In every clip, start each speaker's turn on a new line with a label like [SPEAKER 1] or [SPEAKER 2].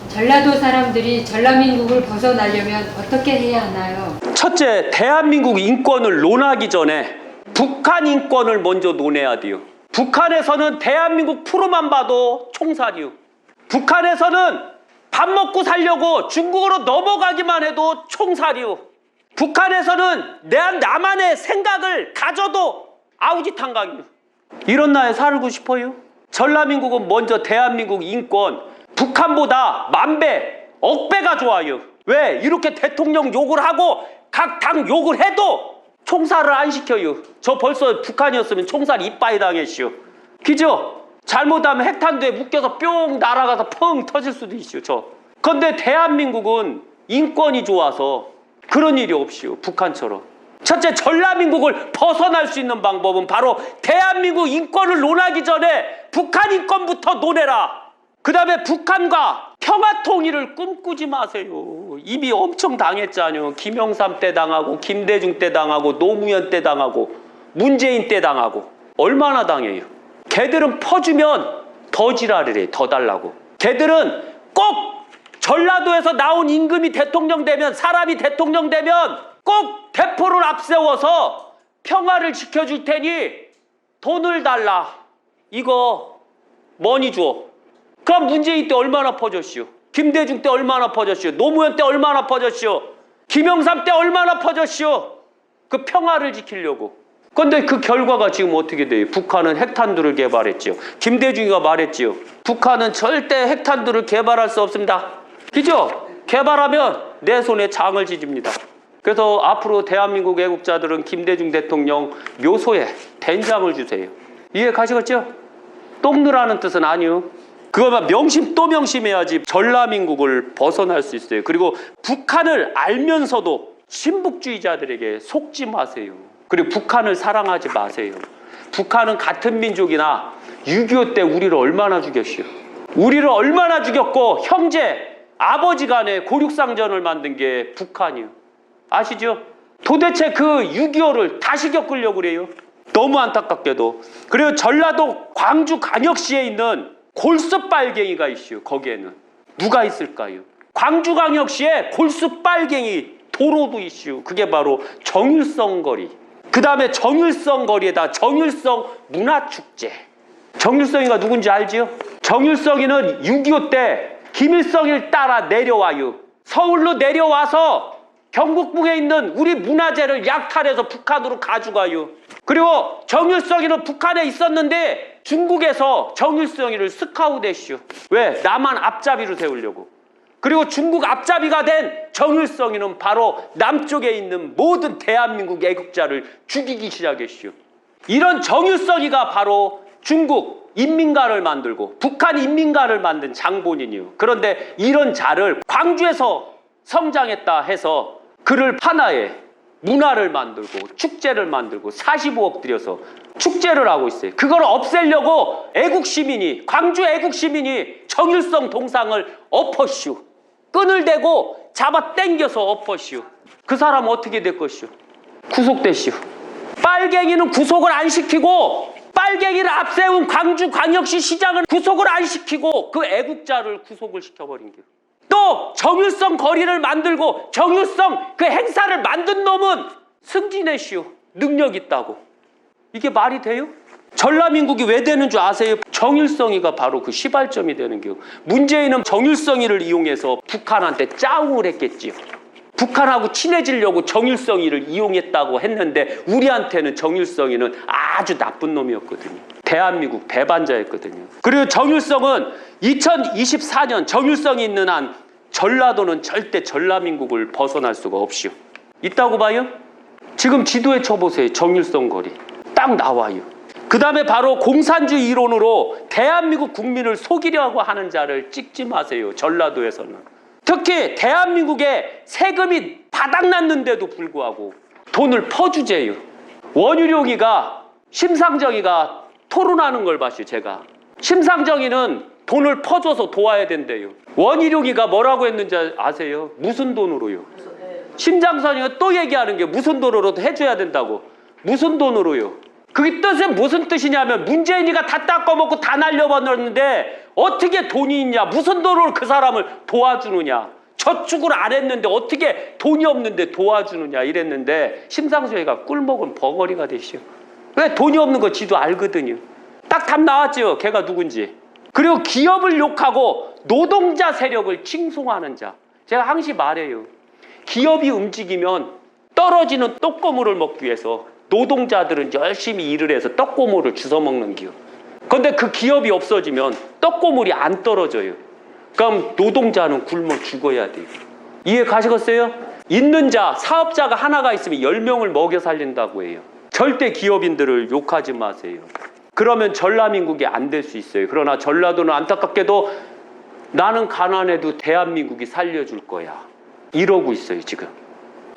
[SPEAKER 1] 전라도 사람들이 전라민국을 벗어나려면 어떻게 해야 하나요?
[SPEAKER 2] 첫째, 대한민국 인권을 논하기 전에 북한 인권을 먼저 논해야 돼요. 북한에서는 대한민국 프로만 봐도 총살이요. 북한에서는 밥 먹고 살려고 중국으로 넘어가기만 해도 총살이요. 북한에서는 나만의 생각을 가져도 아우지탄강이요. 이런 나라에 살고 싶어요? 전라민국은 먼저 대한민국 인권 북한보다 만배, 억배가 좋아요. 왜? 이렇게 대통령 욕을 하고 각 당 욕을 해도 총살을 안 시켜요. 저 벌써 북한이었으면 총살 이빠이 당했시오. 그죠? 잘못하면 핵탄두에 묶여서 뿅 날아가서 펑 터질 수도 있죠. 그런데 대한민국은 인권이 좋아서 그런 일이 없이요. 북한처럼. 첫째, 전라민국을 벗어날 수 있는 방법은 바로 대한민국 인권을 논하기 전에 북한 인권부터 논해라. 그 다음에 북한과 평화통일을 꿈꾸지 마세요. 이미 엄청 당했잖아요. 김영삼 때 당하고 김대중 때 당하고 노무현 때 당하고 문재인 때 당하고 얼마나 당해요. 걔들은 퍼주면 더 지랄이래. 더 달라고. 걔들은 꼭 전라도에서 나온 임금이 대통령 되면 사람이 대통령 되면 꼭 대포를 앞세워서 평화를 지켜줄 테니 돈을 달라. 이거 머니 줘. 그럼 문재인 때 얼마나 퍼졌시오? 김대중 때 얼마나 퍼졌시오? 노무현 때 얼마나 퍼졌시오? 김영삼 때 얼마나 퍼졌시오? 그 평화를 지키려고. 그런데 그 결과가 지금 어떻게 돼요? 북한은 핵탄두를 개발했지요. 김대중이가 말했지요. 북한은 절대 핵탄두를 개발할 수 없습니다. 그죠? 개발하면 내 손에 장을 지집니다. 그래서 앞으로 대한민국 애국자들은 김대중 대통령 묘소에 된장을 주세요. 이해 가시겠죠? 똥느라는 뜻은 아니요. 그거만 명심 또 명심해야지 전라민국을 벗어날 수 있어요. 그리고 북한을 알면서도 신북주의자들에게 속지 마세요. 그리고 북한을 사랑하지 마세요. 북한은 같은 민족이나 6.25 때 우리를 얼마나 죽였시오. 우리를 얼마나 죽였고 형제, 아버지 간에 고륙상전을 만든 게 북한이요. 아시죠? 도대체 그 6.25를 다시 겪으려고 그래요. 너무 안타깝게도. 그리고 전라도 광주광역시에 있는 골수빨갱이가 있어요. 거기에는 누가 있을까요? 광주광역시에 골수빨갱이 도로도 있어요. 그게 바로 정일성 거리. 그 다음에 정일성 거리에다 정일성 문화축제. 정일성이가 누군지 알지요? 정일성이는 6.25 때 김일성을 따라 내려와요. 서울로 내려와서 경북북에 있는 우리 문화재를 약탈해서 북한으로 가져가요. 그리고 정일성이는 북한에 있었는데 중국에서 정일성이를 스카우트했슈. 왜? 남한 앞잡이로 세우려고. 그리고 중국 앞잡이가 된 정일성이는 바로 남쪽에 있는 모든 대한민국 애국자를 죽이기 시작했슈. 이런 정일성이가 바로 중국 인민가를 만들고 북한 인민가를 만든 장본인이요. 그런데 이런 자를 광주에서 성장했다 해서 그를 하나의 문화를 만들고 축제를 만들고 45억 들여서 축제를 하고 있어요. 그걸 없애려고 애국시민이, 광주 애국시민이 정일성 동상을 엎었슈. 끈을 대고 잡아 당겨서 엎었슈. 그 사람 어떻게 될 것이오? 구속됐슈. 빨갱이는 구속을 안 시키고 빨갱이를 앞세운 광주광역시 시장을 구속을 안 시키고 그 애국자를 구속을 시켜버린 거예요. 또 정일성 거리를 만들고 정일성 그 행사를 만든 놈은 승진했시오. 능력 있다고. 이게 말이 돼요? 전라민국이 왜 되는 줄 아세요? 정일성이가 바로 그 시발점이 되는 거예요. 문재인은 정일성이를 이용해서 북한한테 짜웅을 했겠지요. 북한하고 친해지려고 정일성이를 이용했다고 했는데 우리한테는 정일성이는 아주 나쁜 놈이었거든요. 대한민국 배반자였거든요. 그리고 정일성은 2024년 정일성이 있는 한 전라도는 절대 전라민국을 벗어날 수가 없이요. 있다고 봐요? 지금 지도에 쳐보세요. 정일성 거리. 딱 나와요. 그 다음에 바로 공산주의 이론으로 대한민국 국민을 속이려고 하는 자를 찍지 마세요. 전라도에서는. 특히 대한민국에 세금이 바닥났는데도 불구하고 돈을 퍼주재요. 원유룡이가 심상정이가 토론하는 걸 봤어요. 제가. 심상정이는 돈을 퍼줘서 도와야 된대요. 원희룡이가 뭐라고 했는지 아세요? 무슨 돈으로요? 심장선이가 또 얘기하는 게 무슨 돈으로 해줘야 된다고. 무슨 돈으로요? 그게 뜻은 무슨 뜻이냐면 문재인이가 다 닦아먹고 다 날려버렸는데 어떻게 돈이 있냐? 무슨 돈으로 그 사람을 도와주느냐? 저축을 안 했는데 어떻게 돈이 없는데 도와주느냐 이랬는데 심상수회가 꿀먹은 벙어리가 되시오. 왜 돈이 없는 거 지도 알거든요. 딱 답 나왔죠. 걔가 누군지. 그리고 기업을 욕하고 노동자 세력을 칭송하는 자. 제가 항상 말해요. 기업이 움직이면 떨어지는 떡고물을 먹기 위해서 노동자들은 열심히 일을 해서 떡고물을 주워먹는 기업. 그런데 그 기업이 없어지면 떡고물이 안 떨어져요. 그럼 노동자는 굶어 죽어야 돼요. 이해 가시겠어요? 있는 자, 사업자가 하나가 있으면 10명을 먹여 살린다고 해요. 절대 기업인들을 욕하지 마세요. 그러면 전라민국이 안 될 수 있어요. 그러나 전라도는 안타깝게도 나는 가난해도 대한민국이 살려줄 거야. 이러고 있어요, 지금.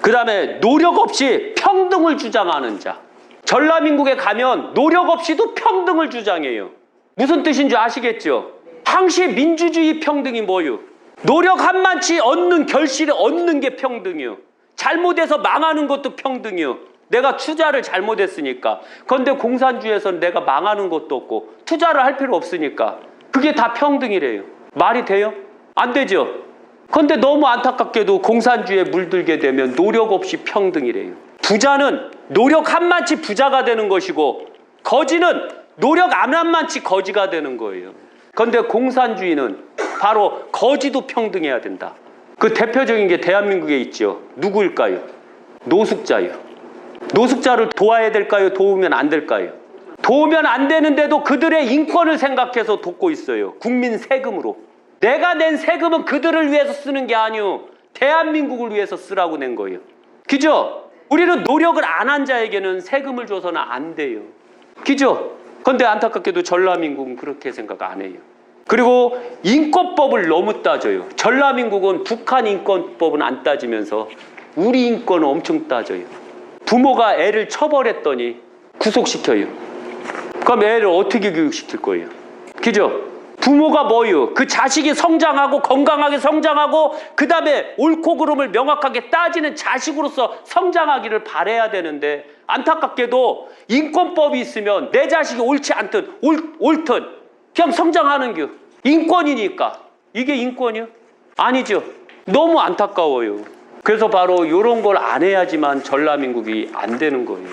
[SPEAKER 2] 그 다음에 노력 없이 평등을 주장하는 자. 전라민국에 가면 노력 없이도 평등을 주장해요. 무슨 뜻인지 아시겠죠? 항시 민주주의 평등이 뭐요? 노력 한만치 얻는 결실을 얻는 게 평등이요. 잘못해서 망하는 것도 평등이요. 내가 투자를 잘못했으니까. 그런데 공산주의에서는 내가 망하는 것도 없고 투자를 할 필요 없으니까 그게 다 평등이래요. 말이 돼요? 안 되죠? 그런데 너무 안타깝게도 공산주의에 물들게 되면 노력 없이 평등이래요. 부자는 노력 한만치 부자가 되는 것이고 거지는 노력 안 한만치 거지가 되는 거예요. 그런데 공산주의는 바로 거지도 평등해야 된다. 그 대표적인 게 대한민국에 있죠. 누구일까요? 노숙자요. 노숙자를 도와야 될까요? 도우면 안 될까요? 도우면 안 되는데도 그들의 인권을 생각해서 돕고 있어요. 국민 세금으로. 내가 낸 세금은 그들을 위해서 쓰는 게 아니오. 대한민국을 위해서 쓰라고 낸 거예요. 그죠? 우리는 노력을 안 한 자에게는 세금을 줘서는 안 돼요. 그죠? 그런데 안타깝게도 전라민국은 그렇게 생각 안 해요. 그리고 인권법을 너무 따져요. 전라민국은 북한 인권법은 안 따지면서 우리 인권은 엄청 따져요. 부모가 애를 처벌했더니 구속시켜요. 그럼 애를 어떻게 교육시킬 거예요? 그죠? 부모가 뭐예요? 그 자식이 성장하고 건강하게 성장하고 그 다음에 옳고 그름을 명확하게 따지는 자식으로서 성장하기를 바라야 되는데 안타깝게도 인권법이 있으면 내 자식이 옳지 않든 옳든 그냥 성장하는 게 인권이니까. 이게 인권이요? 아니죠. 너무 안타까워요. 그래서 바로 이런 걸 안 해야지만 전라민국이 안 되는 거예요.